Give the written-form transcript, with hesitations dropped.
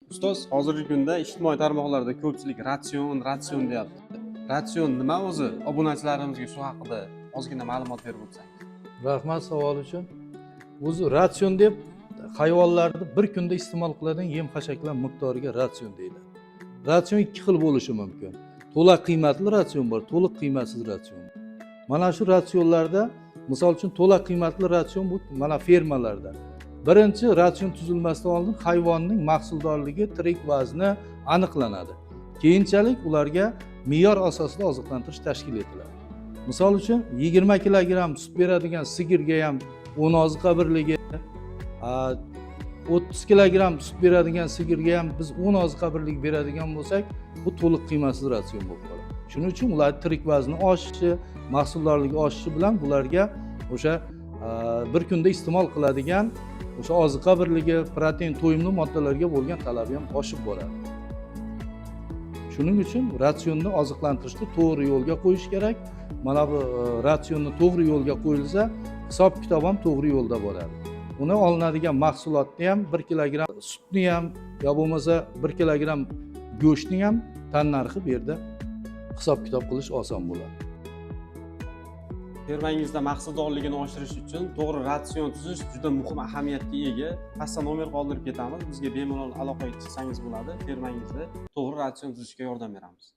Ustoz, hozirgi kunda ijtimoiy tarmoqlarda ko'pchilik ratsion deyapti. Ratsion nima o'zi? Obunachilarimizga shu haqida ozgina ma'lumot berib o'tsangiz. Rahmat savol uchun. O'zi ratsion deb hayvonlarni bir kunda iste'mol qiladigan yem-xashaklar miqdoriga ratsion deyiladi. Ratsion ikki xil bo'lishi mumkin. To'liq qiymatli ratsion bor, to'liq qiymatsiz ratsion. Mana shu ratsionlarda, misol uchun to'liq qiymatli ratsion bu mana fermalarda. Birinchi ratsion tuzilmasidan oldin hayvonning mahsuldorligi, tirik vazni aniqlanadi. Keyinchalik ularga me'yor asosida oziqlantirish tashkil etiladi. Misol uchun 20 kilogramm sut beradigan sigirga ham 10 oziqa birligi, 30 kilogramm sut beradigan sigirga ham biz 10 oziqa birligi beradigan bo'lsak, bu to'liq qiymatsiz ratsion bo'lib qoladi. Shuning uchun ular tirik vazni oshishi, mahsuldorligi oshishi bilan bularga o'sha bir kunda iste'mol qiladigan o'sha oziqa birligi, protein, to'yimli moddalarga bo'lgan talabi ham oshib boradi. Shuning uchun ratsionni oziqlantirishni to'g'ri yo'lga qo'yish kerak. Mana bu ratsionni to'g'ri yo'lga qo'yilsa, hisob-kitob ham to'g'ri yo'lda bo'ladi. Uni olinadigan mahsulotni ham 1 kilogramm sutni ham yo bo'lmasa 1 kilogramm go'shtni ham tannarxi bu yerda hisob-kitob qilish oson bo'ladi. Fermangizda mahsuldorligini oshirish uchun to'g'ri ratsion tuzish juda muhim ahamiyatga ega. Pastda nomer qoldirib ketamiz. Bizga bemalol aloqaga chiqsangiz bo'ladi. Fermangizda to'g'ri ratsion tuzishga yordam beramiz.